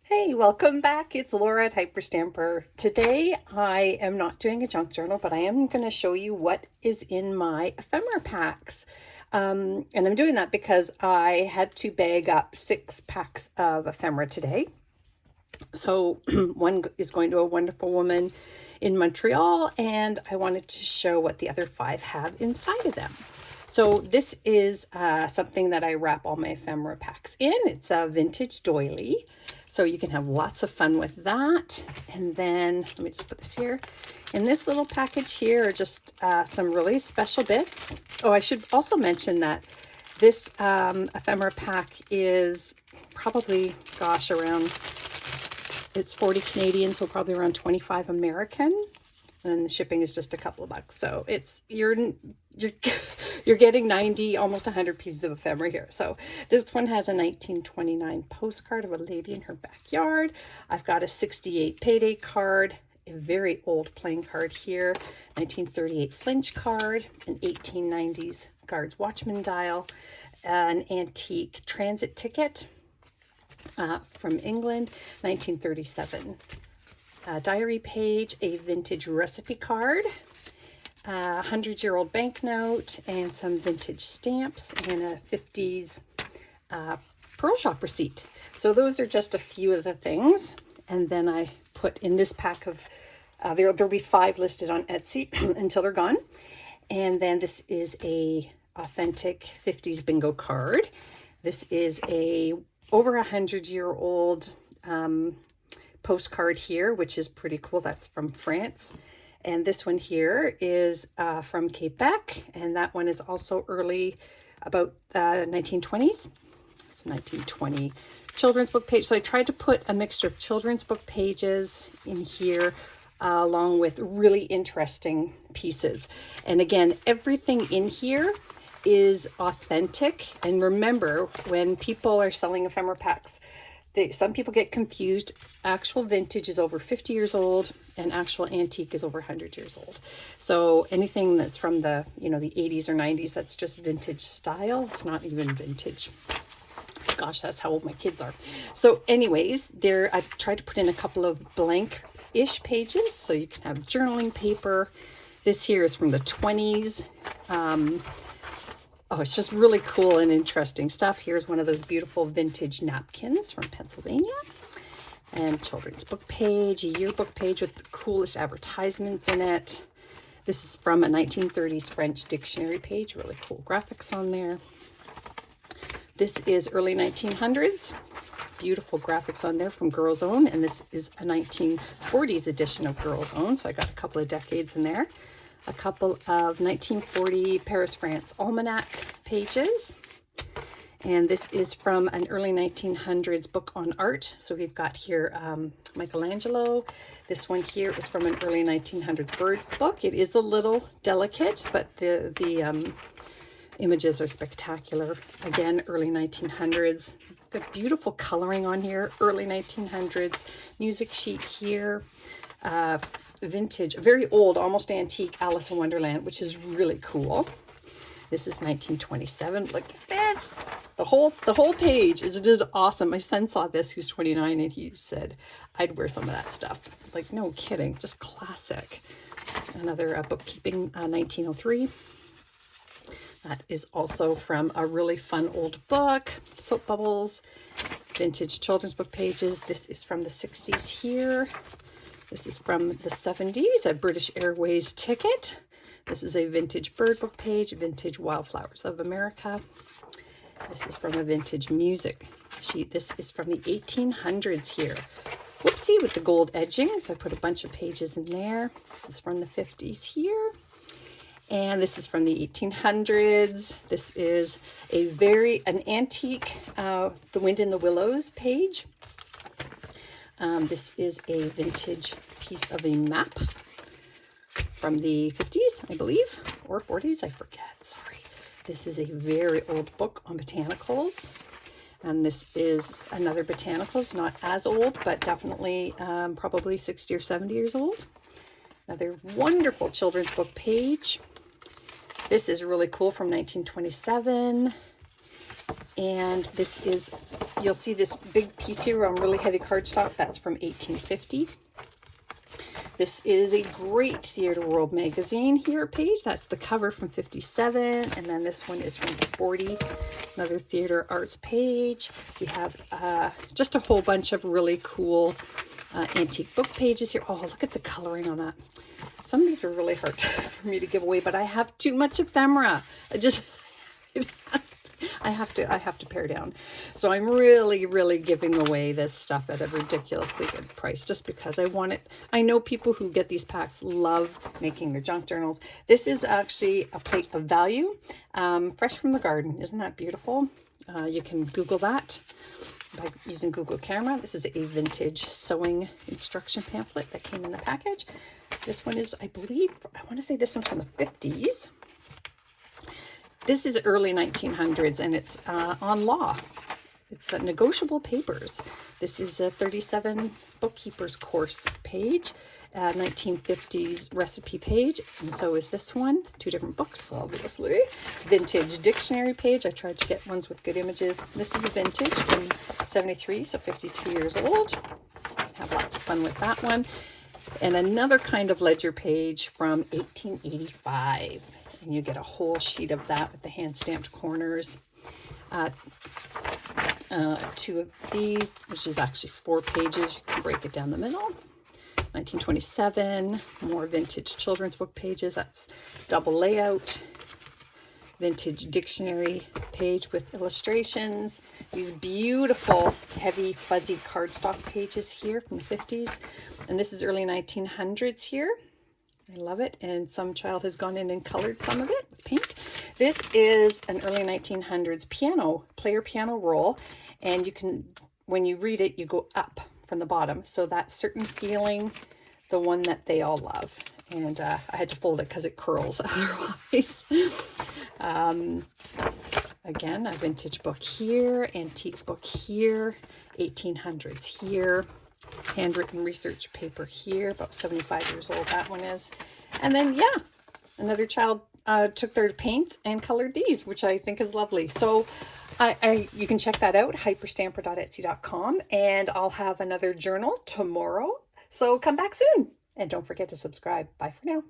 Hey, welcome back. It's Laura at Hyperstamper. Today I am not doing a junk journal, but I am going to show you what is in my ephemera packs. And I'm doing that because I had to bag up 6 packs of ephemera today. So one is going to a wonderful woman in Montreal, and I wanted to show what the other 5 have inside of them. So this is something that I wrap all my ephemera packs in. It's a vintage doily. So you can have lots of fun with that. And then let me just put this here. In this little package here are just some really special bits. Oh, I should also mention that this ephemera pack is probably, gosh, around, it's 40 Canadian, so probably around 25 American. And the shipping is just a couple of bucks. So it's you're getting 90, almost 100 pieces of ephemera here. So this one has a 1929 postcard of a lady in her backyard. I've got a 68 payday card, a very old playing card here, 1938 flinch card, an 1890s Guards Watchman dial, an antique transit ticket from England, 1937. Diary page, a vintage recipe card, a 100-year-old banknote, and some vintage stamps, and a 50s pearl shop receipt. So those are just a few of the things. And then I put in this pack of, there'll be 5 listed on Etsy until they're gone. And then this is a authentic 50s bingo card. This is a over 100-year-old postcard here, which is pretty cool. That's from France. And this one here is from Quebec, and that one is also early, about 1920s. It's a 1920 children's book page. So I tried to put a mixture of children's book pages in here, along with really interesting pieces. And again, everything in here is authentic. And remember, when people are selling ephemera packs, some people get confused. Actual vintage is over 50 years old, and actual antique is over 100 years old. So anything that's from the, the 80s or 90s, that's just vintage style. It's not even vintage. Gosh, that's how old my kids are. So anyways, I've tried to put in a couple of blank-ish pages, so you can have journaling paper. This here is from the 20s. Oh, it's just really cool and interesting stuff. Here's one of those beautiful vintage napkins from Pennsylvania. And children's book page, a yearbook page with the coolest advertisements in it. This is from a 1930s French dictionary page. Really cool graphics on there. This is early 1900s. Beautiful graphics on there from Girls Own. And this is a 1940s edition of Girls Own. So I got a couple of decades in there. A couple of 1940 Paris, France almanac pages. And this is from an early 1900s book on art. So we've got here Michelangelo. This one here is from an early 1900s bird book. It is a little delicate, but the images are spectacular. Again, early 1900s. Got beautiful coloring on here, early 1900s. Music sheet here. Vintage, very old, almost antique Alice in Wonderland, which is really cool. This is 1927. Look at this. The whole page is just awesome. My son saw this, who's 29, and he said, I'd wear some of that stuff. Like, no kidding, just classic. Another bookkeeping, 1903. That is also from a really fun old book, Soap Bubbles, vintage children's book pages. This is from the 60s here. This is from the 70s, a British Airways ticket. This is a vintage bird book page, vintage Wildflowers of America. This is from a vintage music sheet. This is from the 1800s here. Whoopsie, with the gold edging. So I put a bunch of pages in there. This is from the 50s here. And this is from the 1800s. This is an antique, The Wind in the Willows page. This is a vintage piece of a map from the 50s, I believe, or 40s, I forget, sorry. This is a very old book on botanicals, and this is another botanicals, not as old, but definitely probably 60 or 70 years old. Another wonderful children's book page. This is really cool, from 1927. And this is, you'll see this big piece here on really heavy cardstock. That's from 1850. This is a great Theatre World magazine here page. That's the cover from 57. And then this one is from 40. Another theater arts page. We have just a whole bunch of really cool antique book pages here. Oh, look at the coloring on that. Some of these are really hard for me to give away, but I have too much ephemera. I have to pare down. So I'm really giving away this stuff at a ridiculously good price just because I want it. I know people who get these packs love making their junk journals. This is actually a plate of value, fresh from the garden. Isn't that beautiful? You can Google that by using Google Camera. This is a vintage sewing instruction pamphlet that came in the package. This one is, I believe, I want to say this one's from the 50s. This is early 1900s, and it's on law. It's negotiable papers. This is a 37 bookkeeper's course page, 1950s recipe page, and so is this one. Two different books, obviously. Vintage dictionary page. I tried to get ones with good images. This is a vintage from 73, so 52 years old. You can have lots of fun with that one. And another kind of ledger page from 1885. And you get a whole sheet of that with the hand-stamped corners. Two of these, which is actually 4 pages. You can break it down the middle. 1927, more vintage children's book pages. That's double layout. Vintage dictionary page with illustrations. These beautiful, heavy, fuzzy cardstock pages here from the 50s. And this is early 1900s here. I love it, and some child has gone in and colored some of it with paint. This is an early 1900s player piano roll, and you can, when you read it, you go up from the bottom. So that Certain Feeling, the one that they all love. And I had to fold it because it curls otherwise. Again, a vintage book here, antique book here, 1800s here. Handwritten research paper here, about 75 years old that one is. And then, yeah, another child took their paint and colored these, which I think is lovely. So you can check that out, hyperstamper.etsy.com, and I'll have another journal tomorrow. So come back soon, and don't forget to subscribe. Bye for now.